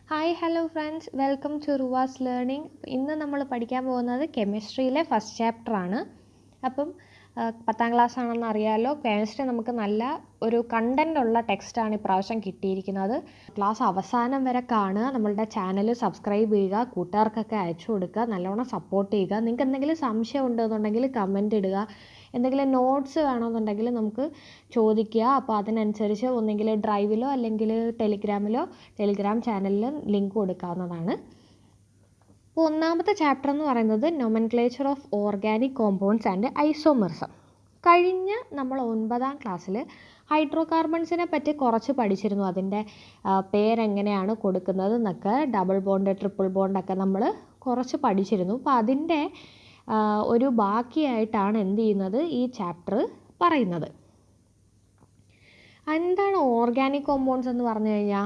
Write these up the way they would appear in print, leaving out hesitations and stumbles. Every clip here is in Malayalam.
Hi hello friends, welcome to റുവാസ് ലേണിംഗ്. ഇന്ന് നമ്മൾ പഠിക്കാൻ പോകുന്നത് കെമിസ്ട്രിയിലെ ഫസ്റ്റ് ചാപ്റ്ററാണ്. അപ്പം 10ാം ക്ലാസ് ആണെന്ന് അറിയാമല്ലോ. കെമിസ്ട്രി നമുക്ക് നല്ല ഒരു കണ്ടൻ്റുള്ള ടെക്സ്റ്റാണ് ഇപ്രാവശ്യം കിട്ടിയിരിക്കുന്നത്. ക്ലാസ് അവസാനം വരെ കാണുക, നമ്മളുടെ ചാനൽ സബ്സ്ക്രൈബ് ചെയ്യുക, കൂട്ടുകാർക്കൊക്കെ അയച്ചു കൊടുക്കുക, നല്ലോണം സപ്പോർട്ട് ചെയ്യുക. നിങ്ങൾക്ക് എന്തെങ്കിലും സംശയം ഉണ്ടെന്നുണ്ടെങ്കിൽ കമൻ്റ് ഇടുക. എന്തെങ്കിലും നോട്ട്സ് വേണമെന്നുണ്ടെങ്കിൽ നമുക്ക് ചോദിക്കുക. അപ്പോൾ അതിനനുസരിച്ച് ഒന്നെങ്കിൽ ഡ്രൈവിലോ അല്ലെങ്കിൽ ടെലിഗ്രാം ചാനലിൽ ലിങ്ക് കൊടുക്കാവുന്നതാണ്. അപ്പോൾ ഒന്നാമത്തെ ചാപ്റ്റർ എന്ന് പറയുന്നത് നൊമൻക്ലേച്ചർ ഓഫ് ഓർഗാനിക് കോമ്പൗണ്ട്സ് ആൻഡ് ഐസോമെർസം. കഴിഞ്ഞ നമ്മൾ 9ാം ക്ലാസ്സിൽ ഹൈഡ്രോ കാർബൺസിനെ പറ്റി കുറച്ച് പഠിച്ചിരുന്നു. അതിൻ്റെ പേരെങ്ങനെയാണ് കൊടുക്കുന്നത് എന്നൊക്കെ, ഡബിൾ ബോണ്ട്, ട്രിപ്പിൾ ബോണ്ടൊക്കെ നമ്മൾ കുറച്ച് പഠിച്ചിരുന്നു. അപ്പോൾ അതിൻ്റെ ഒരു ബാക്കിയായിട്ടാണ് എന്ത് ചെയ്യുന്നത്, ഈ ചാപ്റ്റർ പറയുന്നത്. എന്താണ് ഓർഗാനിക് കോമ്പൗണ്ട്സ് എന്ന് പറഞ്ഞു കഴിഞ്ഞാൽ,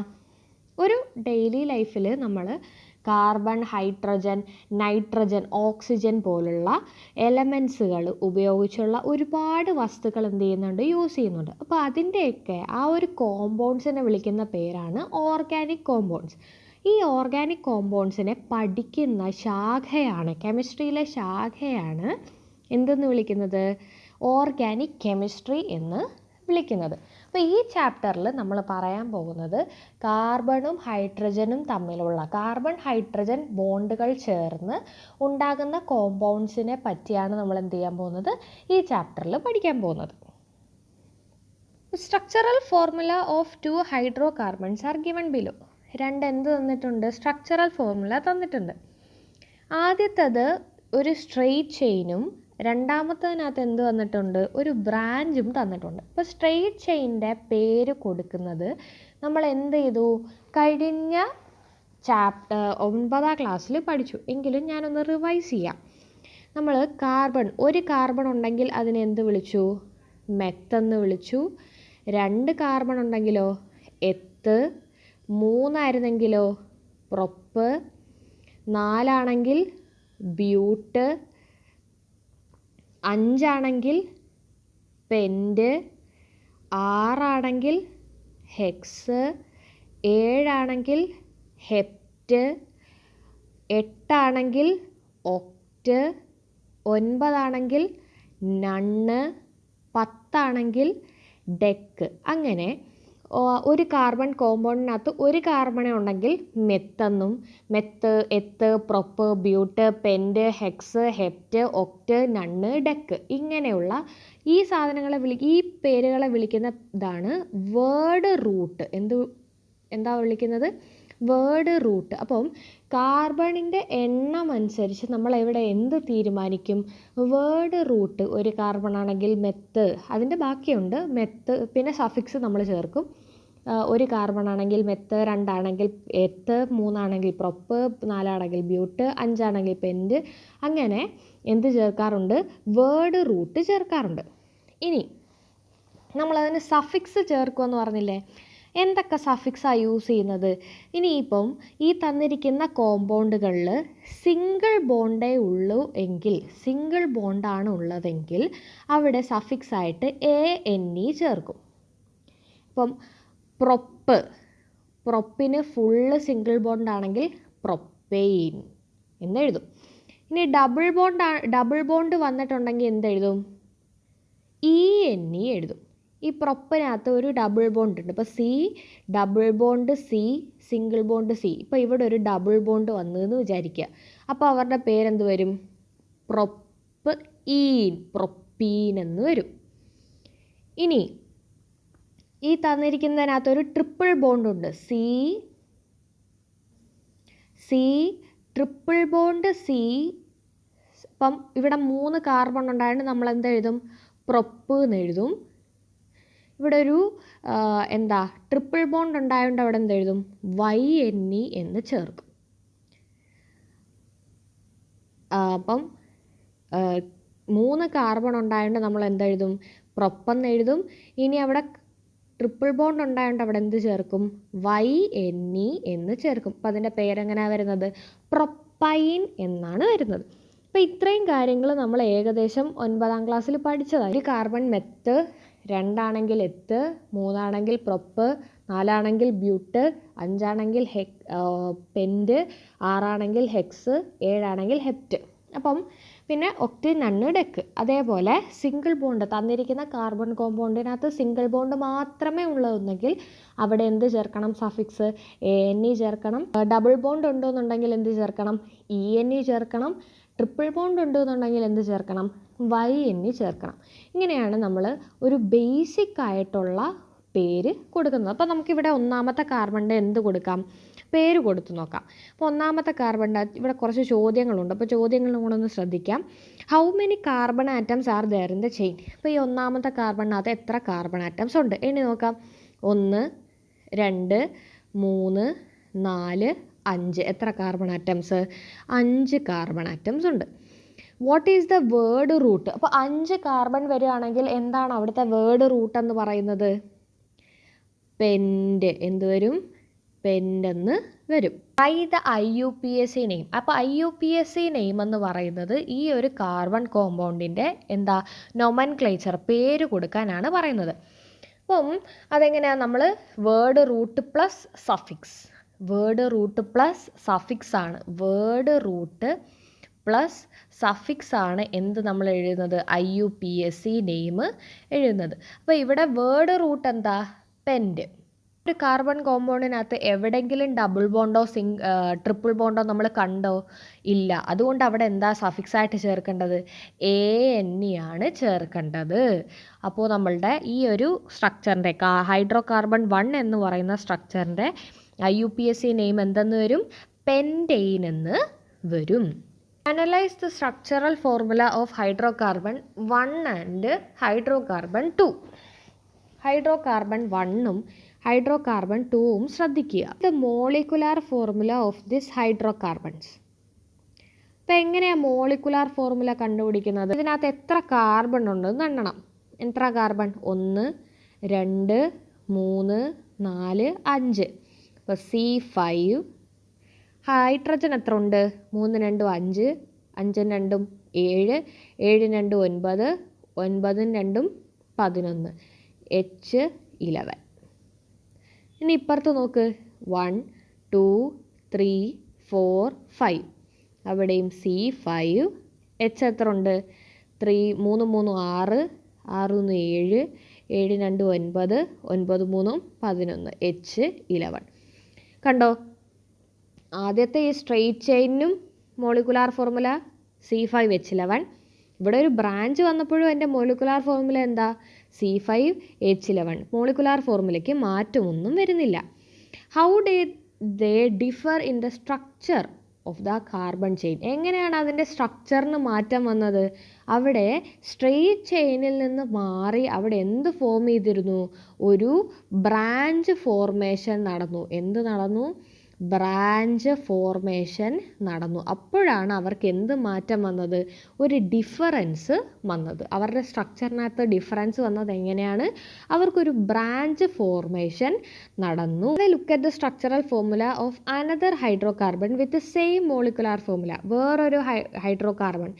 ഒരു ഡെയിലി ലൈഫിൽ നമ്മൾ കാർബൺ, ഹൈഡ്രജൻ, നൈട്രജൻ, ഓക്സിജൻ പോലുള്ള എലമെൻസുകൾ ഉപയോഗിച്ചുള്ള ഒരുപാട് വസ്തുക്കൾ എന്ത് ചെയ്യുന്നുണ്ട്, യൂസ് ചെയ്യുന്നുണ്ട്. അപ്പോൾ അതിൻ്റെയൊക്കെ ആ ഒരു കോമ്പൗണ്ട്സിനെ വിളിക്കുന്ന പേരാണ് ഓർഗാനിക് കോമ്പൗണ്ട്സ്. ഈ ഓർഗാനിക് കോമ്പൗണ്ട്സിനെ പഠിക്കുന്ന ശാഖയാണ്, കെമിസ്ട്രിയിലെ ശാഖയാണ് എന്തെന്ന് വിളിക്കുന്നത്, ഓർഗാനിക് കെമിസ്ട്രി എന്ന് വിളിക്കുന്നത്. അപ്പോൾ ഈ ചാപ്റ്ററിൽ നമ്മൾ പറയാൻ പോകുന്നത് കാർബണും ഹൈഡ്രജനും തമ്മിലുള്ള കാർബൺ ഹൈഡ്രജൻ ബോണ്ടുകൾ ചേർന്ന് ഉണ്ടാകുന്ന കോമ്പൗണ്ട്സിനെ പറ്റിയാണ് നമ്മൾ എന്ത് ചെയ്യാൻ പോകുന്നത്, ഈ ചാപ്റ്ററിൽ പഠിക്കാൻ പോകുന്നത്. Structural formula of 2 hydro carbons are given below. എന്ത് തന്നിട്ടുണ്ട്, സ്ട്രക്ചറൽ ഫോർമുല തന്നിട്ടുണ്ട്. ആദ്യത്തേത് ഒരു സ്ട്രെയിറ്റ് ചെയിനും രണ്ടാമത്തതിനകത്ത് എന്ത് തന്നിട്ടുണ്ട്, ഒരു ബ്രാഞ്ചും തന്നിട്ടുണ്ട്. അപ്പോൾ സ്ട്രെയിറ്റ് ചെയിൻ്റെ പേര് കൊടുക്കുന്നത് നമ്മൾ എന്ത് ചെയ്തു, കഴിഞ്ഞ 9ാം ക്ലാസ്സിൽ പഠിച്ചു. എങ്കിലും ഞാനൊന്ന് റിവൈസ് ചെയ്യാം. നമ്മൾ ഒരു കാർബൺ ഉണ്ടെങ്കിൽ അതിനെ എന്ത് വിളിച്ചു, മെത്തെന്ന് വിളിച്ചു. 2 കാർബൺ ഉണ്ടെങ്കിലോ എത്ത്, 3 ആയിരുന്നെങ്കിലോ പ്രൊപ്പ്, 4 ആണെങ്കിൽ ബ്യൂട്ട്, 5 ആണെങ്കിൽ പെൻറ്റ്, 6 ആണെങ്കിൽ ഹെക്സ്, 7 ആണെങ്കിൽ ഹെപ്റ്റ്, 8 ആണെങ്കിൽ ഒക്റ്റ്, 9 ആണെങ്കിൽ നണ്ണ്, 10 ആണെങ്കിൽ ഡെക്ക്. അങ്ങനെ ഒരു കാർബൺ കോമ്പൗണ്ടിനകത്ത് ഒരു കാർബണേ ഉണ്ടെങ്കിൽ eth, prop, but, pent, hex, hept, oct, non, dec, ഇങ്ങനെയുള്ള ഈ സാധനങ്ങളെ ഈ പേരുകളെ വിളിക്കുന്ന ഇതാണ് വേർഡ് റൂട്ട്. എന്താ വിളിക്കുന്നത്, വേർഡ് റൂട്ട്. അപ്പം കാർബണിൻ്റെ എണ്ണം അനുസരിച്ച് നമ്മൾ എവിടെ എന്ത് തീരുമാനിക്കും, വേർഡ് റൂട്ട്. ഒരു കാർബൺ ആണെങ്കിൽ മെത്ത്, അതിൻ്റെ ബാക്കിയുണ്ട് മെത്ത്, പിന്നെ സഫിക്സ് നമ്മൾ ചേർക്കും. ഒരു കാർബൺ ആണെങ്കിൽ മെത്ത്, 2 ആണെങ്കിൽ എത്ത്, 3 ആണെങ്കിൽ പ്രൊപ്പ്, 4 ആണെങ്കിൽ ബ്യൂട്ട്, 5 ആണെങ്കിൽ പെൻറ്റ്, അങ്ങനെ എന്ത് ചേർക്കാറുണ്ട്, വേർഡ് റൂട്ട് ചേർക്കാറുണ്ട്. ഇനി നമ്മളതിന് സഫിക്സ് ചേർക്കുമെന്ന് പറഞ്ഞില്ലേ, എന്തൊക്കെ സഫിക്സാണ് യൂസ് ചെയ്യുന്നത്. ഇനിയിപ്പം ഈ തന്നിരിക്കുന്ന കോമ്പൗണ്ടുകളിൽ സിംഗിൾ ബോണ്ടേ ഉള്ളൂ എങ്കിൽ, സിംഗിൾ ബോണ്ടാണ് ഉള്ളതെങ്കിൽ അവിടെ സഫിക്സായിട്ട് ANE ചേർക്കും. ഇപ്പം പ്രൊപ്പിന് ഫുള്ള് സിംഗിൾ ബോണ്ടാണെങ്കിൽ പ്രൊപ്പെയിൻ എന്നെഴുതും. ഇനി ഡബിൾ ബോണ്ട് വന്നിട്ടുണ്ടെങ്കിൽ എന്തെഴുതും, ENE എഴുതും. ഈ പ്രൊപ്പിനകത്ത് ഒരു ഡബിൾ ബോണ്ട് ഉണ്ട്. ഇപ്പോൾ ഡബിൾ ബോണ്ട് സിംഗിൾ ബോണ്ട് ഇപ്പോൾ ഇവിടെ ഒരു ഡബിൾ ബോണ്ട് വന്നതെന്ന് വിചാരിക്കുക. അപ്പോൾ അവരുടെ പേരെന്ത് വരും, പ്രൊപ്പീൻ എന്ന് വരും. ഇനി ഈ തന്നിരിക്കുന്നതിനകത്ത് ഒരു ട്രിപ്പിൾ ബോണ്ട് ഉണ്ട്, ട്രിപ്പിൾ ബോണ്ട് അപ്പം ഇവിടെ 3 കാർബൺ ഉണ്ടായതുകൊണ്ട് നമ്മൾ എന്തെഴുതും, പ്രൊപ്പ് എന്ന് എഴുതും. ഇവിടെ ഒരു ട്രിപ്പിൾ ബോണ്ട് ഉണ്ടായതുകൊണ്ട് അവിടെ എന്തെഴുതും, YNE എന്ന് ചേർക്കും. അപ്പം 3 കാർബൺ ഉണ്ടായതുകൊണ്ട് നമ്മൾ എന്തെഴുതും, പ്രൊപ്പെന്ന് എഴുതും. ഇനി അവിടെ ട്രിപ്പിൾ ബോണ്ട് ഉണ്ടായതുകൊണ്ട് അവിടെ എന്ത് ചേർക്കും, YNE എന്ന് ചേർക്കും. അപ്പം അതിൻ്റെ പേരെങ്ങനെയാണ് വരുന്നത്, പ്രൊപ്പൈൻ എന്നാണ് വരുന്നത്. അപ്പോൾ ഇത്രയും കാര്യങ്ങൾ നമ്മൾ ഏകദേശം 9ാം ക്ലാസ്സിൽ പഠിച്ചതാണ്. ഒരു കാർബൺ മെത്ത്, 2 ആണെങ്കിൽ എത്ത്, 3 ആണെങ്കിൽ പ്രൊപ്പ്, 4 ബ്യൂട്ട്, 5 പെൻറ്റ്, 6 ഹെക്സ്, 7 ഹെപ്റ്റ്. അപ്പം പിന്നെ ഒക്ട്, നണ്ണ്, ഡെക്ക്. അതേപോലെ സിംഗിൾ ബോണ്ട് തന്നിരിക്കുന്ന കാർബൺ കോമ്പൗണ്ടിനകത്ത് സിംഗിൾ ബോണ്ട് മാത്രമേ ഉള്ളതെങ്കിൽ അവിടെ എന്ത് ചേർക്കണം? സഫിക്സ് ANE ചേർക്കണം. ഡബിൾ ബോണ്ട് ഉണ്ടെന്നുണ്ടെങ്കിൽ എന്ത് ചേർക്കണം? ENE ചേർക്കണം. ട്രിപ്പിൾ ബോണ്ട് ഉണ്ടെന്നുണ്ടെങ്കിൽ എന്ത് ചേർക്കണം? YNE ചേർക്കണം. ഇങ്ങനെയാണ് നമ്മൾ ഒരു ബേസിക് ആയിട്ടുള്ള പേര് കൊടുക്കുന്നത്. അപ്പോൾ നമുക്കിവിടെ ഒന്നാമത്തെ കാർബണിൻ്റെ എന്ത് കൊടുക്കാം? പേര് കൊടുത്തു നോക്കാം. അപ്പോൾ ഒന്നാമത്തെ കാർബണിൻ്റെ ഇവിടെ കുറച്ച് ചോദ്യങ്ങളുണ്ട്. അപ്പോൾ ചോദ്യങ്ങളും കൂടെ ഒന്ന് ശ്രദ്ധിക്കാം. How many carbon atoms are there in the chain? അപ്പോൾ ഈ ഒന്നാമത്തെ കാർബണിനകത്ത് എത്ര കാർബൺ ആറ്റംസ് ഉണ്ട്? എണ്ണി നോക്കാം. 1, 2, 3, 4, 5. എത്ര കാർബൺ ആറ്റംസ്? 5 കാർബൺ ആറ്റംസ് ഉണ്ട്. What is the word root? അപ്പോൾ 5 കാർബൺ വരികയാണെങ്കിൽ എന്താണ് അവിടുത്തെ വേർഡ് റൂട്ട് എന്ന് പറയുന്നത്? പെൻറ്റ്. എന്ത് വരും? പെൻറ്റ് എന്ന് വരും. By the IUPAC name. അപ്പോൾ IUPAC നെയിം എന്ന് പറയുന്നത് ഈ ഒരു കാർബൺ കോമ്പൗണ്ടിൻ്റെ എന്താ നൊമൻക്ലേച്ചർ, പേര് കൊടുക്കാനാണ് പറയുന്നത്. അപ്പം അതെങ്ങനെയാണ്? നമ്മൾ word root plus suffix, word root plus suffix ആണ്. വേർഡ് റൂട്ട് പ്ലസ് സഫിക്സ് ആണ് എന്ത് നമ്മൾ എഴുതുന്നത്? IUPAC നെയിം എഴുതുന്നത്. അപ്പോൾ ഇവിടെ വേർഡ് റൂട്ട് എന്താ? പെൻറ്റ്. ഒരു കാർബൺ കോമ്പൗണ്ടിനകത്ത് എവിടെയെങ്കിലും ഡബിൾ ബോണ്ടോ ട്രിപ്പിൾ ബോണ്ടോ നമ്മൾ കണ്ടോ? ഇല്ല. അതുകൊണ്ട് അവിടെ എന്താ സഫിക്സ് ആയിട്ട് ചേർക്കേണ്ടത്? ANE ആണ് ചേർക്കേണ്ടത്. അപ്പോൾ നമ്മളുടെ ഈ ഒരു സ്ട്രക്ചറിൻ്റെ ഹൈഡ്രോ കാർബൺ 1 എന്ന് പറയുന്ന സ്ട്രക്ചറിൻ്റെ IUPAC നെയിം എന്തെന്ന് വരും? പെൻറ്റെയ്ൻ എന്ന് വരും. Analyze the structural formula of hydrocarbon 1 and hydrocarbon 2. Hydrocarbon 1ഉം hydrocarbon 2ഉം ശ്രദ്ധിക്കുക. The molecular formula of this hydrocarbons. അപ്പോൾ എങ്ങനെയാണ് മോളിക്കുലാർ ഫോർമുല കണ്ടുപിടിക്കുന്നത്? ഇതിനകത്ത് എത്ര കാർബൺ ഉണ്ടെന്ന് എണ്ണണം. എത്ര കാർബൺ? 1, 2, 3, 4, 5. അപ്പോൾ C5. ഹൈഡ്രജൻ എത്ര ഉണ്ട്? 3 2 5, 5 2 7, 7 2 9, 9 2 11, H11. ഇനി ഇപ്പുറത്ത് നോക്ക്. 1 2 3 4 5. അവിടെയും C5. H എത്ര ഉണ്ട്? 3 3 6, 6 7, 7 2 9, 9 3 11, H11. കണ്ടോ? ആദ്യത്തെ ഈ സ്ട്രെയിറ്റ് ചെയിനും മോളിക്കുലാർ ഫോർമുല C5H11. ഇവിടെ ഒരു ബ്രാഞ്ച് വന്നപ്പോഴും എൻ്റെ മോളിക്കുലാർ ഫോർമുല എന്താ? C5H11. മോളിക്കുലാർ ഫോർമുലയ്ക്ക് മാറ്റമൊന്നും വരുന്നില്ല. How they differ in the structure of the carbon chain. എങ്ങനെയാണ് അതിൻ്റെ സ്ട്രക്ചറിന് മാറ്റം വന്നത്? അവിടെ സ്ട്രെയിറ്റ് ചെയിനിൽ നിന്ന് മാറി അവിടെ എന്ത് ഫോം ചെയ്തിരുന്നു? ഒരു ബ്രാഞ്ച് ഫോർമേഷൻ നടന്നു. എന്ത് നടന്നു? ബ്രാഞ്ച് ഫോർമേഷൻ നടന്നു. അപ്പോഴാണ് അവർക്ക് എന്ത് മാറ്റം വന്നത്? ഒരു ഡിഫറൻസ് വന്നത്. അവരുടെ സ്ട്രക്ചറിനകത്ത് ഡിഫറൻസ് വന്നത് എങ്ങനെയാണ്? അവർക്കൊരു ബ്രാഞ്ച് ഫോർമേഷൻ നടന്നു. Look at the structural formula of another hydrocarbon with same molecular formula. വേറൊരു ഹൈഡ്രോകാർബൺ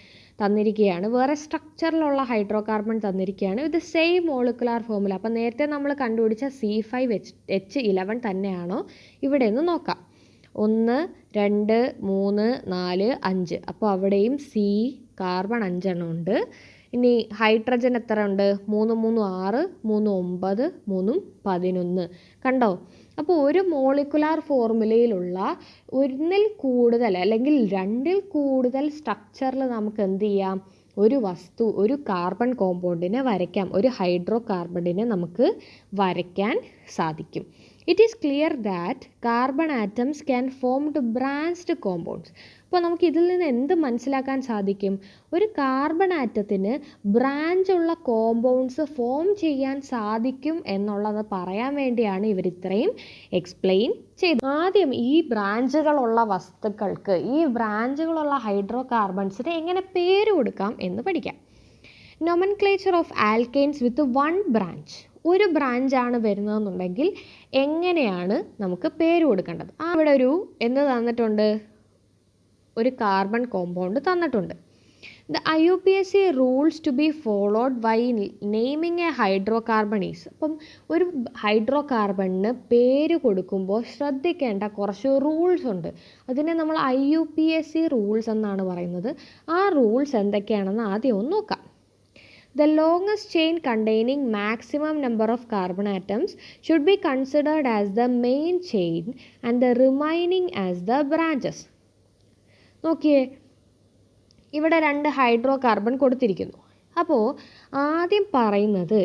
തന്നിരിക്കുകയാണ്, വേറെ സ്ട്രക്ചറിലുള്ള ഹൈഡ്രോകാർബൺ തന്നിരിക്കുകയാണ് വിത്ത് സെയിം മോളിക്കുലാർ ഫോർമുല. അപ്പം നേരത്തെ നമ്മൾ കണ്ടുപിടിച്ച C5H11 തന്നെയാണോ ഇവിടെ നിന്ന് നോക്കാം. 1 2 3 4 5. അപ്പോൾ അവിടെയും C കാർബൺ 5 ഉണ്ട്. ഇനി ഹൈഡ്രജൻ എത്ര ഉണ്ട്? 3 3 6, 3 9, 3 11. കണ്ടോ? അപ്പോൾ ഒരു മോളിക്കുലാർ ഫോർമുലയിലുള്ള ഒന്നിൽ കൂടുതൽ അല്ലെങ്കിൽ 2ൽ കൂടുതൽ സ്ട്രക്ചറിൽ നമുക്ക് എന്ത് ചെയ്യാം? ഒരു കാർബൺ കോമ്പൗണ്ടിനെ വരയ്ക്കാം. ഒരു ഹൈഡ്രോ കാർബണിനെ നമുക്ക് വരയ്ക്കാൻ സാധിക്കും. It is clear that carbon atoms can formed branched compounds. അപ്പോൾ നമുക്ക് ഇതിൽ നിന്ന് എന്ത് മനസ്സിലാക്കാൻ സാധിക്കും? ഒരു കാർബൺ ആറ്റത്തിന് ബ്രാഞ്ചുള്ള കോമ്പൗണ്ട്സ് ഫോം ചെയ്യാൻ സാധിക്കും എന്നുള്ളത് പറയാൻ വേണ്ടിയാണ് ഇവർ ഇത്രയും എക്സ്പ്ലെയിൻ ചെയ്തത്. ആദ്യം ഈ ബ്രാഞ്ചുകളുള്ള വസ്തുക്കൾക്ക്, ഈ ബ്രാഞ്ചുകളുള്ള ഹൈഡ്രോ കാർബൺസിന് എങ്ങനെ പേര് കൊടുക്കാം എന്ന് പഠിക്കാം. Nomenclature of alkanes with 1 branch. ഒരു ബ്രാഞ്ചാണ് വരുന്നതെന്നുണ്ടെങ്കിൽ എങ്ങനെയാണ് നമുക്ക് പേര് കൊടുക്കേണ്ടത്? അവിടെ ഒരു എന്ത് തന്നിട്ടുണ്ട്? ഒരു കാർബൺ കോമ്പൗണ്ട് തന്നിട്ടുണ്ട്. The IUPAC rules to be followed while naming a hydrocarbon is. അപ്പം ഒരു ഹൈഡ്രോ കാർബണിന് പേര് കൊടുക്കുമ്പോൾ ശ്രദ്ധിക്കേണ്ട കുറച്ച് റൂൾസ് ഉണ്ട്. അതിനെ നമ്മൾ IUPAC റൂൾസ് എന്നാണ് പറയുന്നത്. ആ റൂൾസ് എന്തൊക്കെയാണെന്ന് ആദ്യം ഒന്ന് നോക്കാം. The longest chain containing maximum number of carbon atoms should be considered as the main chain and the remaining as the branches. നോക്കിയേ, ഇവിടെ 2 ഹൈഡ്രോ കാർബൺ കൊടുത്തിരിക്കുന്നു. അപ്പോൾ ആദ്യം പറയുന്നത്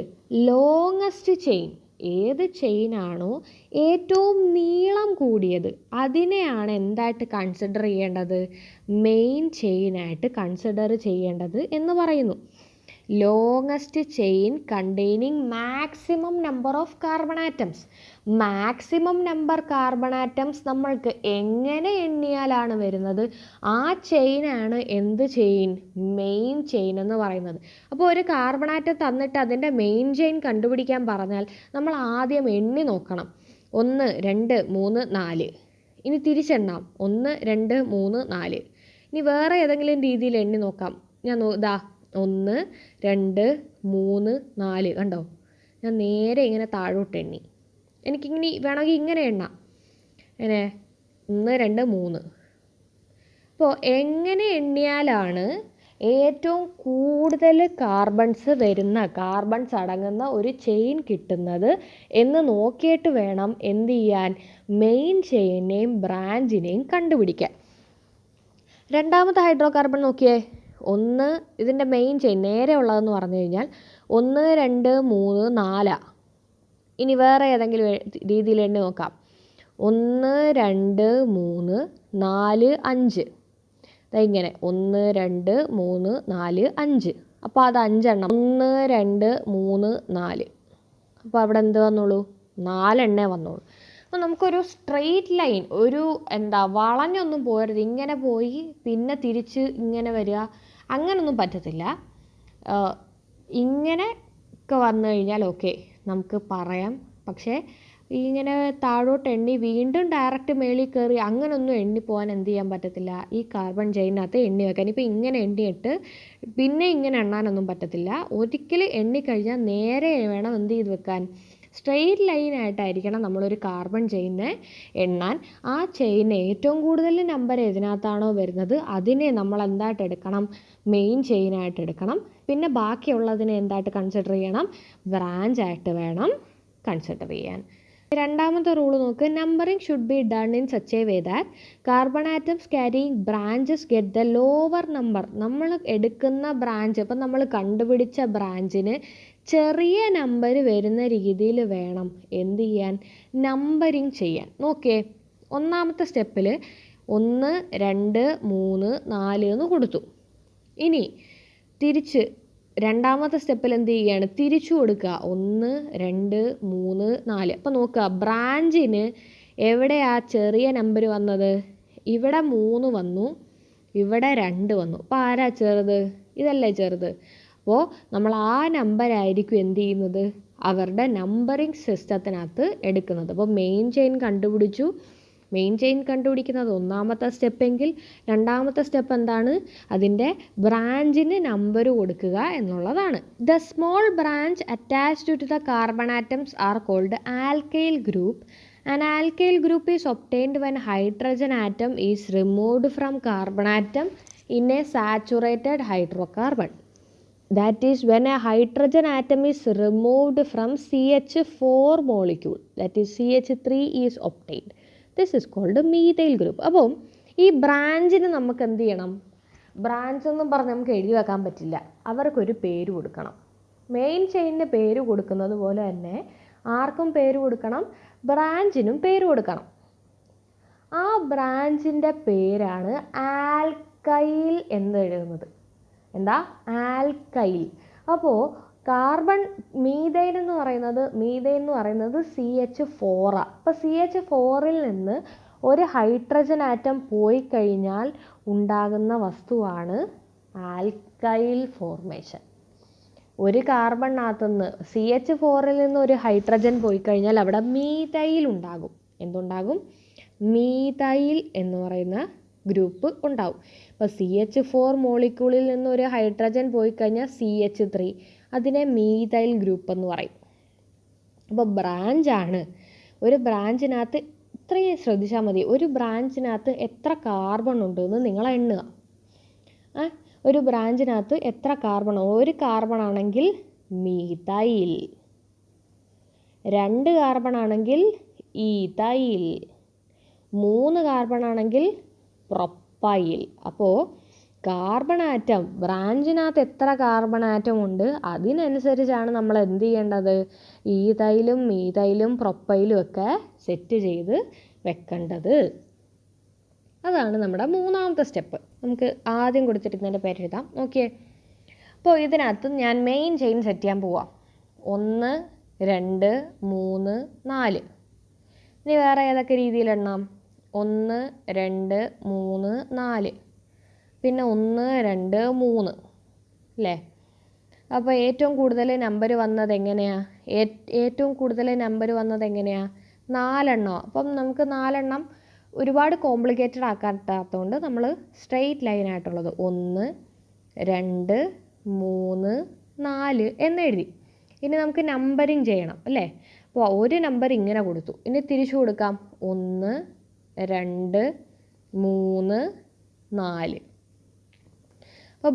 ലോങ്ങസ്റ്റ് ചെയിൻ, ഏത് ചെയിനാണോ ഏറ്റവും നീളം കൂടിയത് അതിനെയാണ് എന്തായിട്ട് കൺസിഡർ ചെയ്യേണ്ടത്, മെയിൻ ചെയിനായിട്ട് കൺസിഡർ ചെയ്യേണ്ടത് എന്ന് പറയുന്നു. Longest chain containing maximum number of carbon atoms. Maximum number carbon atoms നമ്മൾക്ക് എങ്ങനെ എണ്ണിയാലാണ് വരുന്നത്, ആ ചെയിനാണ് എന്ത് ചെയിൻ, മെയിൻ ചെയിൻ എന്ന് പറയുന്നത്. അപ്പോൾ ഒരു കാർബൺ ആറ്റം തന്നിട്ട് അതിൻ്റെ മെയിൻ ചെയിൻ കണ്ടുപിടിക്കാൻ പറഞ്ഞാൽ നമ്മൾ ആദ്യം എണ്ണി നോക്കണം. 1 2 3 4. ഇനി തിരിച്ചെണ്ണാം, 1 2 3 4. ഇനി വേറെ ഏതെങ്കിലും രീതിയിൽ എണ്ണി നോക്കാം. ഞാൻ 1 2 3 4 കണ്ടോ, ഞാൻ നേരെ ഇങ്ങനെ താഴോട്ട് എണ്ണി. എനിക്കിങ്ങനെ വേണമെങ്കിൽ ഇങ്ങനെ എണ്ണാം, എങ്ങനെ 1 2 3. അപ്പോൾ എങ്ങനെ എണ്ണിയാലാണ് ഏറ്റവും കൂടുതൽ കാർബൺസ് അടങ്ങുന്ന ഒരു ചെയിൻ കിട്ടുന്നത് എന്ന് നോക്കിയിട്ട് വേണം എന്ത് ചെയ്യാൻ, മെയിൻ ചെയിനെയും ബ്രാഞ്ചിനെയും കണ്ടുപിടിക്കാൻ. രണ്ടാമത്തെ ഹൈഡ്രോ കാർബൺ നോക്കിയേ, 1 ഇതിൻ്റെ മെയിൻ ചെയിൻ നേരെ ഉള്ളതെന്ന് പറഞ്ഞു കഴിഞ്ഞാൽ 1 2 3 4. ഇനി വേറെ ഏതെങ്കിലും രീതിയിൽ എണ്ണി നോക്കാം. 1 2 3 4 5. ഇങ്ങനെ 1 2 3 4 5. അപ്പോൾ അത് 5 എണ്ണം. 1 2 3 4. അപ്പോൾ അവിടെ എന്ത് വന്നോളൂ, 4 എണ്ണേ വന്നോളൂ. അപ്പോൾ നമുക്കൊരു സ്ട്രെയിറ്റ് ലൈൻ, ഒരു വളഞ്ഞൊന്നും പോരുത്, ഇങ്ങനെ പോയി പിന്നെ തിരിച്ച് ഇങ്ങനെ വരിക, അങ്ങനൊന്നും പറ്റത്തില്ല. ഇങ്ങനെ ഒക്കെ വന്നു കഴിഞ്ഞാൽ ഓക്കെ നമുക്ക് പറയാം. പക്ഷേ ഇങ്ങനെ താഴോട്ട് എണ്ണി വീണ്ടും ഡയറക്റ്റ് മേളിൽ കയറി അങ്ങനൊന്നും എണ്ണി പോകാൻ എന്ത് ചെയ്യാൻ പറ്റത്തില്ല, ഈ കാർബൺ ചെയിനകത്ത് എണ്ണി വെക്കാൻ. ഇപ്പോൾ ഇങ്ങനെ എണ്ണിയിട്ട് പിന്നെ ഇങ്ങനെ എണ്ണാനൊന്നും പറ്റത്തില്ല. ഒരിക്കലും എണ്ണിക്കഴിഞ്ഞാൽ നേരെ വേണം എന്ത് ചെയ്ത് വെക്കാൻ, സ്ട്രെയിറ്റ് ലൈനായിട്ടായിരിക്കണം നമ്മളൊരു കാർബൺ ചെയിനെ എണ്ണാൻ. ആ ചെയിന് ഏറ്റവും കൂടുതൽ നമ്പർ ഏതിനകത്താണോ വരുന്നത് അതിനെ നമ്മൾ എന്തായിട്ട് എടുക്കണം, മെയിൻ ചെയിനായിട്ട് എടുക്കണം. പിന്നെ ബാക്കിയുള്ളതിനെ എന്തായിട്ട് കൺസിഡർ ചെയ്യണം, ബ്രാഞ്ചായിട്ട് വേണം കൺസിഡർ ചെയ്യാൻ. രണ്ടാമത്തെ റൂൾ നോക്ക്, numbering should be done in such a way that carbon atoms carrying branches get the lower number. നമ്മൾ എടുക്കുന്ന ബ്രാഞ്ച്, ഇപ്പം നമ്മൾ കണ്ടുപിടിച്ച ബ്രാഞ്ചിന് ചെറിയ നമ്പർ വരുന്ന രീതിയിൽ വേണം എന്ത് ചെയ്യാൻ, നമ്പറിങ് ചെയ്യാൻ. നോക്കിയേ, ഒന്നാമത്തെ സ്റ്റെപ്പിൽ 1 2 3 4 എന്ന് കൊടുത്തു. ഇനി തിരിച്ച് രണ്ടാമത്തെ സ്റ്റെപ്പിൽ എന്ത് ചെയ്യുകയാണ്, തിരിച്ചു കൊടുക്കുക, 1 2 3 4. അപ്പോൾ നോക്കുക, ബ്രാഞ്ചിന് എവിടെയാ ചെറിയ നമ്പർ വന്നത്, ഇവിടെ 3 വന്നു, ഇവിടെ 2 വന്നു. അപ്പോൾ ആരാ ചെറുത്, ഇതല്ലേ ചെറുത്. അപ്പോൾ നമ്മൾ ആ നമ്പറായിരിക്കും എന്ത് ചെയ്യുന്നത്, അവരുടെ നമ്പറിങ് സിസ്റ്റത്തിനകത്ത് എടുക്കുന്നത്. അപ്പോൾ മെയിൻ ചെയിൻ കണ്ടുപിടിച്ചു. മെയിൻ ചെയിൻ കണ്ടുപിടിക്കുന്നത് ഒന്നാമത്തെ സ്റ്റെപ്പെങ്കിൽ രണ്ടാമത്തെ സ്റ്റെപ്പ് എന്താണ്, അതിൻ്റെ ബ്രാഞ്ചിന് നമ്പർ കൊടുക്കുക എന്നുള്ളതാണ്. The small branch attached to the carbon atoms are called alkyl group. An alkyl group is obtained when hydrogen atom is removed from carbon atom in a saturated hydrocarbon. That is when a hydrogen atom is removed from CH4 molecule, that is CH3 is obtained. This is called methyl group. അപ്പോൾ ഈ ബ്രാഞ്ചിന് നമുക്ക് എന്ത് ചെയ്യണം, ബ്രാഞ്ച് എന്നും പറഞ്ഞ് നമുക്ക് എഴുതി വെക്കാൻ പറ്റില്ല, അവർക്കൊരു പേര് കൊടുക്കണം. മെയിൻ ചെയിനിന് പേര് കൊടുക്കുന്നത് പോലെ തന്നെ ആർക്കും പേര് കൊടുക്കണം, ബ്രാഞ്ചിനും പേര് കൊടുക്കണം. ആ ബ്രാഞ്ചിൻ്റെ പേരാണ് ആൽക്കൈൽ എന്ന് എഴുതുന്നത്. എന്താ, ആൽക്കൈൽ. അപ്പോൾ കാർബൺ മീഥൈൻ എന്ന് പറയുന്നത് CH4 ആണ്. അപ്പോൾ CH4ൽ നിന്ന് ഒരു ഹൈഡ്രജൻ ആറ്റം പോയി കഴിഞ്ഞാൽ ഉണ്ടാകുന്ന വസ്തുവാണ് ആൽക്കൈൽ ഫോർമേഷൻ. ഒരു കാർബണിനകത്തുനിന്ന് CH4ൽ നിന്ന് ഒരു ഹൈഡ്രജൻ പോയി കഴിഞ്ഞാൽ അവിടെ മീഥൈൽ ഉണ്ടാകും. എന്തുണ്ടാകും, മീഥൈൽ എന്ന് പറയുന്ന ഗ്രൂപ്പ് ഉണ്ടാവും. ഇപ്പോൾ CH4 മോളിക്യൂളിൽ നിന്ന് ഒരു ഹൈഡ്രജൻ പോയി കഴിഞ്ഞാൽ CH3, അതിനെ മീഥൈൽ ഗ്രൂപ്പ് എന്ന് പറയും. അപ്പോൾ ബ്രാഞ്ചാണ്. ഒരു ബ്രാഞ്ചിനകത്ത് ഇത്രയും ശ്രദ്ധിച്ചാൽ മതി, ഒരു ബ്രാഞ്ചിനകത്ത് എത്ര കാർബൺ ഉണ്ടെന്ന് നിങ്ങൾ എണ്ണുക. ഒരു ബ്രാഞ്ചിനകത്ത് എത്ര കാർബൺ, ഒരു കാർബൺ ആണെങ്കിൽ മീഥൈൽ, 2 കാർബൺ ആണെങ്കിൽ ഈഥൈൽ, 3 കാർബൺ ആണെങ്കിൽ പ്രൊപ്പൈൽ. അപ്പോൾ കാർബൺ ആറ്റം, ബ്രാഞ്ചിനകത്ത് എത്ര കാർബൺ ആറ്റം ഉണ്ട് അതിനനുസരിച്ചാണ് നമ്മൾ എന്ത് ചെയ്യേണ്ടത്, ഈഥൈലും മീഥൈലും പ്രൊപ്പൈലും ഒക്കെ സെറ്റ് ചെയ്ത് വെക്കേണ്ടത്. അതാണ് നമ്മുടെ 3ാമത്തെ സ്റ്റെപ്പ്. നമുക്ക് ആദ്യം കൊടുത്തിരിക്കുന്നതിൻ്റെ പേരെഴുതാം. നോക്കിയേ, അപ്പോൾ ഇതിനകത്ത് ഞാൻ മെയിൻ ചെയിൻ സെറ്റ് ചെയ്യാൻ പോവാം. 1 2 3 4. ഇനി വേറെ ഏതൊക്കെ രീതിയിൽ എണ്ണാം? 1 2 3 4, പിന്നെ 1 2 3 അല്ലേ? അപ്പോൾ ഏറ്റവും കൂടുതൽ നമ്പർ വന്നത് എങ്ങനെയാണ്? ഏറ്റവും കൂടുതൽ നമ്പർ വന്നത് എങ്ങനെയാണ്? 4 എണ്ണം. അപ്പം നമുക്ക് 4 എണ്ണം ഒരുപാട് കോംപ്ലിക്കേറ്റഡ് ആക്കാൻ പറ്റാത്തതുകൊണ്ട് നമ്മൾ സ്ട്രെയിറ്റ് ലൈനായിട്ടുള്ളത് 1 2 3 4 എന്നെഴുതി. ഇനി നമുക്ക് നമ്പറിങ് ചെയ്യണം അല്ലേ? അപ്പോൾ ഒരു നമ്പർ ഇങ്ങനെ കൊടുത്തു, ഇനി തിരിച്ചു കൊടുക്കാം. 1 2 3 4. അപ്പോൾ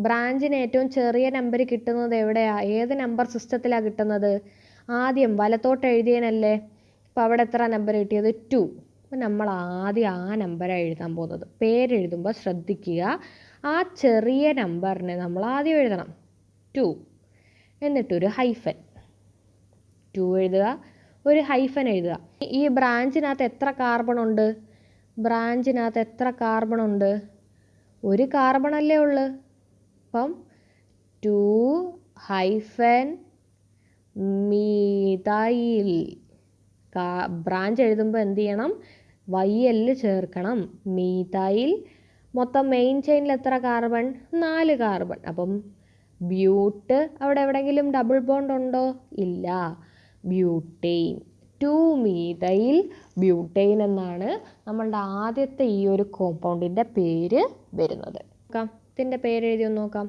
ബ്രാഞ്ചിന് ഏറ്റവും ചെറിയ നമ്പർ കിട്ടുന്നത് എവിടെയാണ്? ഏത് നമ്പർ സിസ്റ്റത്തിലാണ് കിട്ടുന്നത്? ആദ്യം വലത്തോട്ട് എഴുതിയനല്ലേ. അപ്പോൾ അവിടെ എത്ര നമ്പർ കിട്ടിയത്? 2. അപ്പോൾ നമ്മൾ ആദ്യം ആ നമ്പറാണ് എഴുതാൻ പോകുന്നത്. പേരെഴുതുമ്പോൾ ശ്രദ്ധിക്കുക, ആ ചെറിയ നമ്പറിനെ നമ്മൾ ആദ്യം എഴുതണം 2, എന്നിട്ടൊരു ഹൈഫൻ 2 എഴുതുക, ഒരു ഹൈഫൻ എഴുതുക. ഈ ബ്രാഞ്ചിനകത്ത് എത്ര കാർബൺ ഉണ്ട്? ബ്രാഞ്ചിനകത്ത് എത്ര കാർബൺ ഉണ്ട്? ഒരു കാർബൺ അല്ലേ ഉള്ളു. അപ്പം 2 ഹൈഫൻ മീഥൈൽ. ബ്രാഞ്ച് എഴുതുമ്പോൾ എന്ത് ചെയ്യണം? YL ചേർക്കണം. മീഥൈൽ. മൊത്തം മെയിൻ ചെയിനിൽ എത്ര കാർബൺ? 4 കാർബൺ. അപ്പം ബ്യൂട്ട്. അവിടെ എവിടെയെങ്കിലും ഡബിൾ ബോണ്ട് ഉണ്ടോ? ഇല്ല. ബ്യൂട്ടെയിൻ. 2 മീഥൈൽ ബ്യൂട്ടെയിൻ എന്നാണ് നമ്മളുടെ ആദ്യത്തെ ഈ ഒരു കോമ്പൗണ്ടിൻ്റെ പേര് വരുന്നത്. നോക്കാം, ഇതിൻ്റെ പേര് എഴുതി ഒന്ന് നോക്കാം.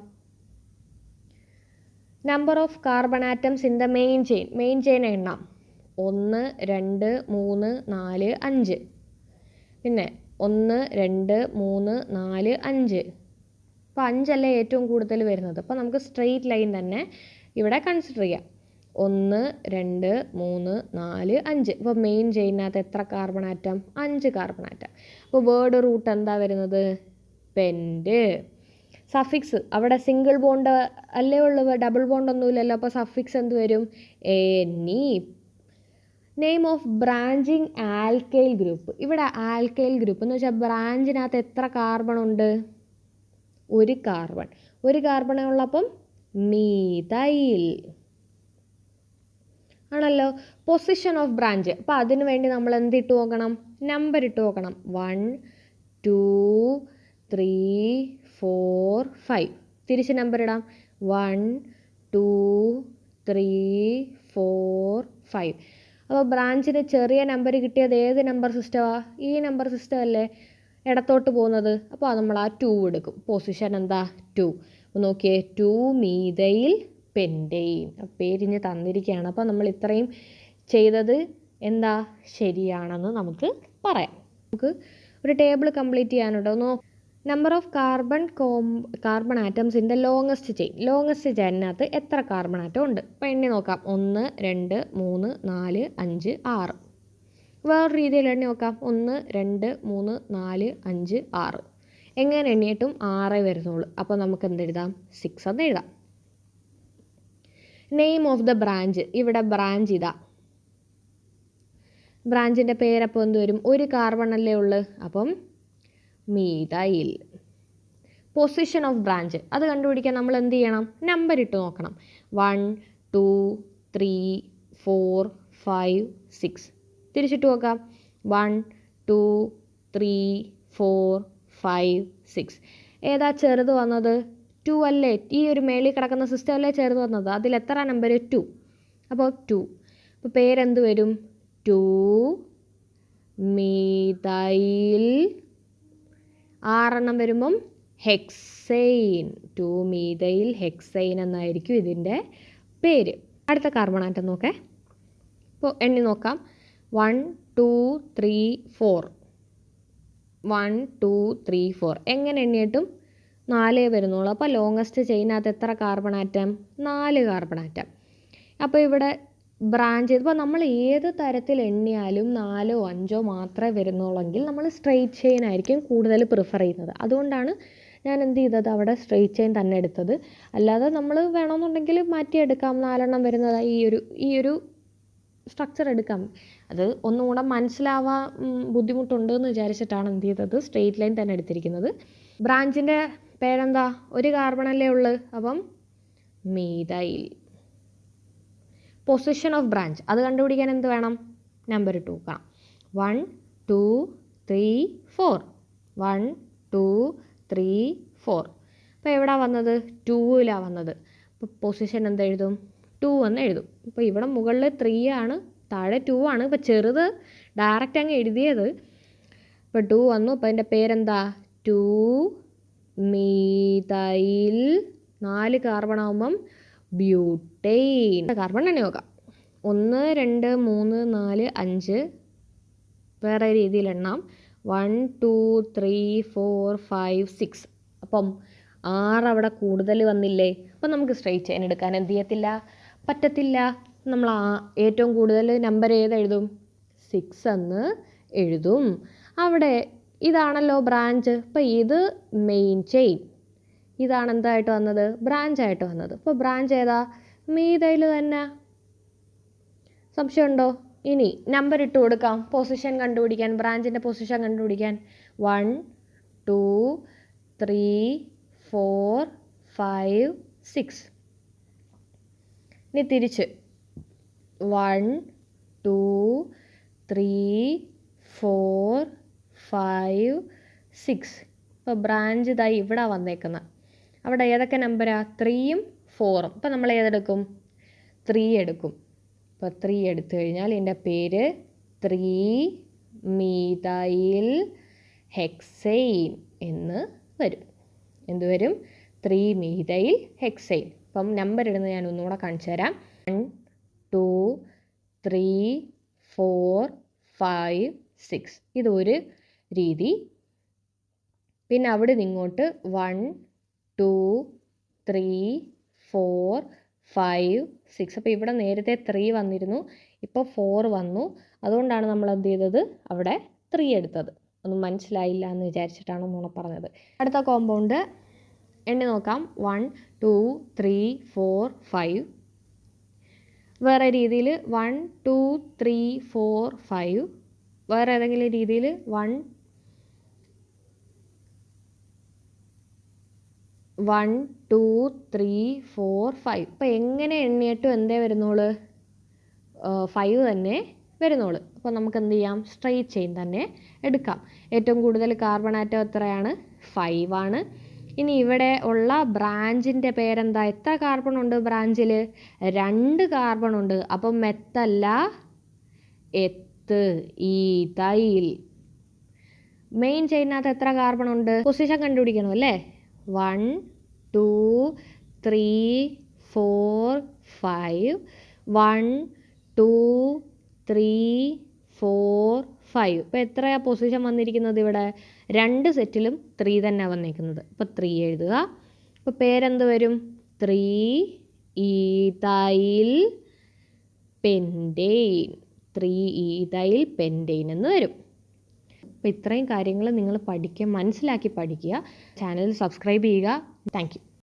Number of carbon atoms in the main chain എണ്ണാം. 1 2 3 4 5. പിന്നെ 1 2 3 4 5. അപ്പോൾ 5 അല്ലേ ഏറ്റവും കൂടുതൽ വരുന്നത്. അപ്പോൾ നമുക്ക് സ്ട്രെയിറ്റ് ലൈൻ തന്നെ ഇവിടെ കൺസിഡർ ചെയ്യാം. 1 2 3 4 5. അപ്പോൾ മെയിൻ ചെയിനകത്ത് എത്ര കാർബൺ ആറ്റം? 5 carbon atom. അപ്പോൾ വേർഡ് റൂട്ട് എന്താ വരുന്നത്? പെൻറ്റ്. സഫിക്സ് അവിടെ സിംഗിൾ ബോണ്ട് അല്ലേ ഉള്ളൂ, ഡബിൾ ബോണ്ട് ഒന്നുമില്ലല്ലോ. അപ്പോൾ സഫിക്സ് എന്ത് വരും? NE. Name of branching alkyl group. ഇവിടെ ആൽക്കൈൽ ഗ്രൂപ്പ് എന്ന് വെച്ചാൽ ബ്രാഞ്ചിനകത്ത് എത്ര കാർബൺ ഉണ്ട്? ഒരു കാർബൺ. ഒരു കാർബൺ ഉള്ളപ്പം മീഥൈൽ ആണല്ലോ. Position of branch. അപ്പോൾ അതിനു വേണ്ടി നമ്മൾ എന്തിട്ട് നോക്കണം? നമ്പർ ഇട്ട് നോക്കണം. 1 2 3 4 5. തിരിച്ച് നമ്പർ ഇടാം. 1 2 3 4 5. അപ്പോൾ ബ്രാഞ്ചിന് ചെറിയ നമ്പർ കിട്ടിയത് ഏത് നമ്പർ സിസ്റ്റമാണ്? ഈ നമ്പർ സിസ്റ്റം അല്ലേ ഇടത്തോട്ട് പോകുന്നത്. അപ്പോൾ നമ്മൾ ആ 2 എടുക്കും. പൊസിഷൻ എന്താ? 2. അപ്പോൾ നോക്കിയേ, 2 മീഥൈൽ പെൻറ്റെയിൻ. പേരിന് തന്നിരിക്കുകയാണ്. അപ്പോൾ നമ്മൾ ഇത്രയും ചെയ്തത് എന്താ? ശരിയാണെന്ന് നമുക്ക് പറയാം. നമുക്ക് ഒരു ടേബിൾ കംപ്ലീറ്റ് ചെയ്യാനുണ്ടോ? Number of carbon atoms in the longest ചെയിനകത്ത് എത്ര കാർബൺ ആറ്റം ഉണ്ട്? അപ്പോൾ എണ്ണി നോക്കാം. 1 2 3 4 5 6. വേറെ രീതിയിൽ എണ്ണി നോക്കാം. 1 2 3 4 5 6. എങ്ങനെ എണ്ണിയിട്ടും 6 വരുന്നുള്ളൂ. അപ്പോൾ നമുക്ക് എന്തെഴുതാം? 6 എന്ന് എഴുതാം. Name of the branch. ഇവിടെ ബ്രാഞ്ച് ഇതാ. ബ്രാഞ്ചിൻ്റെ പേരപ്പോൾ എന്ത് വരും? ഒരു കാർബൺ അല്ലേ ഉള്ളു. അപ്പം മീഥൈൽ. പൊസിഷൻ ഓഫ് ബ്രാഞ്ച് അത് കണ്ടുപിടിക്കാൻ നമ്മൾ എന്ത് ചെയ്യണം? നമ്പർ ഇട്ട് നോക്കണം. 1 2 3 4 5 6. തിരിച്ചിട്ട് നോക്കാം. 1 2 3 4 5 6. ഏതാ ചെറുത് വന്നത്? 2 അല്ലേ? ഈ ഒരു മേളിൽ കിടക്കുന്ന സിസ്റ്റം അല്ലേ ചെറുത് വന്നത്. അതിൽ എത്ര നമ്പർ? 2. അപ്പോൾ 2. അപ്പോൾ പേരെന്ത് വരും? 2 മീഥൈൽ 6 വരുമ്പം ഹെക്സെയിൻ. 2-മീഥൈൽ ഹെക്സെയിൻ എന്നായിരിക്കും ഇതിൻ്റെ പേര്. അടുത്ത കാർബൺ ആറ്റം നോക്കേ. ഇപ്പോൾ എണ്ണി നോക്കാം. 1 2 3 4. 1 2 3 4 എങ്ങനെ എണ്ണിയിട്ടും 4 വരുന്നുള്ളൂ. അപ്പോൾ ലോങ്ങസ്റ്റ് ചെയിനകത്ത് എത്ര കാർബൺ ആറ്റം? 4 carbon atom. അപ്പോൾ ഇവിടെ ബ്രാഞ്ച് ചെയ്തപ്പോൾ നമ്മൾ ഏത് തരത്തിൽ എണ്ണിയാലും 4 5 മാത്രമേ വരുന്നുള്ളെങ്കിൽ നമ്മൾ സ്ട്രെയിറ്റ് ചെയിൻ ആയിരിക്കും കൂടുതൽ പ്രിഫർ ചെയ്യുന്നത്. അതുകൊണ്ടാണ് ഞാൻ എന്ത് ചെയ്തത്, അവിടെ സ്ട്രെയിറ്റ് ചെയിൻ തന്നെ എടുത്തത്. അല്ലാതെ നമ്മൾ വേണമെന്നുണ്ടെങ്കിൽ മാറ്റിയെടുക്കാം. 4 വരുന്നത് ഈ ഒരു സ്ട്രക്ചർ എടുക്കാം. അത് ഒന്നും കൂടെ മനസ്സിലാവാൻ ബുദ്ധിമുട്ടുണ്ട് എന്ന് വിചാരിച്ചിട്ടാണ് എന്ത് ചെയ്തത്, സ്ട്രെയിറ്റ് ലൈൻ തന്നെ എടുത്തിരിക്കുന്നത്. ബ്രാഞ്ചിൻ്റെ പേരെന്താ? ഒരു കാർബണല്ലേ ഉള്ളു, അപ്പം മീഥൈൽ. പൊസിഷൻ ഓഫ് ബ്രാഞ്ച് അത് കണ്ടുപിടിക്കാൻ എന്ത് വേണം? നമ്പർ 2 കാണാം. 1 2 3 4. 1 2 3 4. അപ്പോൾ എവിടെ വന്നത്? 2ലാണ് വന്നത്. അപ്പോൾ പൊസിഷൻ എന്ത് എഴുതും? 2 എന്ന് എഴുതും. ഇപ്പോൾ ഇവിടെ മുകളിൽ 3 ആണ്, താഴെ 2 ആണ്. ഇപ്പോൾ ചെറുത് ഡയറക്റ്റ് അങ്ങ് എഴുതിയത്. ഇപ്പോൾ 2 വന്നു. അപ്പോൾ അതിൻ്റെ പേരെന്താ? 2-മീഥൈൽ. 4 കാർബൺ ആകുമ്പം ബ്യൂട്ടെയിൻ. കാർബൺ എണ്ണി നോക്കാം. 1 2 3 4 5. വേറെ രീതിയിൽ എണ്ണാം. 1 2 3 4 5 6. അപ്പം 6 അവിടെ കൂടുതൽ വന്നില്ലേ? അപ്പം നമുക്ക് സ്ട്രെയിറ്റ് ചെയിൻ എടുക്കാൻ എന്ത് ചെയ്യത്തില്ല? പറ്റത്തില്ല. നമ്മൾ ഏറ്റവും കൂടുതൽ നമ്പർ ഏതെഴുതും? 6 എന്ന് എഴുതും. അവിടെ ഇതാണല്ലോ ബ്രാഞ്ച്. അപ്പോൾ ഇത് മെയിൻ ചെയിൻ, ഇതാണ് എന്തായിട്ട് വന്നത്? ബ്രാഞ്ചായിട്ട് വന്നത്. അപ്പോൾ ബ്രാഞ്ച് ഏതാ? മീഥൈൽ തന്നെ. സംശയമുണ്ടോ? ഇനി നമ്പർ ഇട്ട് കൊടുക്കാം പൊസിഷൻ കണ്ടുപിടിക്കാൻ, ബ്രാഞ്ചിൻ്റെ പൊസിഷൻ കണ്ടുപിടിക്കാൻ. 1 2 3 4 5 6. ഇനി തിരിച്ച് 1 2 3 4 5 6. ഇപ്പോൾ ബ്രാഞ്ച് ഇതായി ഇവിടെ വന്നേക്കുന്നത്. അവിടെ ഏതൊക്കെ നമ്പരാ? 3ഉം 4ഉം. അപ്പോൾ നമ്മൾ ഏതെടുക്കും? 3 എടുക്കും. അപ്പോൾ 3 എടുത്തു കഴിഞ്ഞാൽ ഇതിൻ്റെ പേര് 3-മീഥൈൽ ഹെക്സെയിൻ എന്ന് വരും. എന്ത് വരും? 3-മീഥൈൽ ഹെക്സെയിൻ. അപ്പം നമ്പർ ഇടുന്നത് ഞാൻ ഒന്നുകൂടെ കാണിച്ചു തരാം. 1 2 3 4 5 6. ഇതൊരു രീതി. പിന്നെ അവിടെ നിന്നിങ്ങോട്ട് 1 2 3 4 5 6. അപ്പോൾ ഇവിടെ നേരത്തെ 3 വന്നിരുന്നു, ഇപ്പോൾ 4 വന്നു. അതുകൊണ്ടാണ് നമ്മൾ എന്ത് ചെയ്തത്, അവിടെ 3 എടുത്തത്. ഒന്നും മനസ്സിലായില്ല എന്ന് വിചാരിച്ചിട്ടാണ് ഒന്നുകൂടെ പറഞ്ഞത്. അടുത്ത കോമ്പൗണ്ട് എണ്ണി നോക്കാം. 1 2 3 4 5. വേറെ രീതിയിൽ 1 2 3 4 5. വേറെ ഏതെങ്കിലും രീതിയിൽ 1 2 3 4 5. ഇപ്പോൾ എങ്ങനെ എണ്ണിയിട്ടും എന്തേ വരുന്നുള്ളൂ? 5 തന്നെ വരുന്നുള്ളൂ. അപ്പോൾ നമുക്ക് എന്ത് ചെയ്യാം? സ്ട്രെയിറ്റ് ചെയിൻ തന്നെ എടുക്കാം. ഏറ്റവും കൂടുതൽ കാർബൺ ആറ്റം എത്രയാണ്? 5 ആണ്. ഇനി ഇവിടെ ഉള്ള ബ്രാഞ്ചിൻ്റെ പേരെന്താ? എത്ര കാർബൺ ഉണ്ട് ബ്രാഞ്ചിൽ? 2 കാർബൺ ഉണ്ട്. അപ്പം മെത്തല്ല, ഈഥൈൽ. മെയിൻ ചെയിനകത്ത് എത്ര കാർബൺ ഉണ്ട്? പൊസിഷൻ കണ്ടുപിടിക്കണം അല്ലേ? 1 2 3 4 5. 1 2 3 4 5. ഇപ്പോൾ എത്രയാണ് പൊസിഷൻ വന്നിരിക്കുന്നത്? ഇവിടെ 2 സെറ്റിലും 3 തന്നെ വന്നിരിക്കുന്നത്. അപ്പോൾ 3 എഴുതുക. അപ്പോൾ പേരെന്ത് വരും? 3-ഈഥൈൽ പെൻറ്റെയിൻ. 3-ഈഥൈൽ പെൻറ്റെയിൻ എന്ന് വരും. അപ്പോൾ ഇത്രയും കാര്യങ്ങൾ നിങ്ങൾ മനസ്സിലാക്കി പഠിക്കുക. ചാനൽ സബ്സ്ക്രൈബ് ചെയ്യുക. Thank you.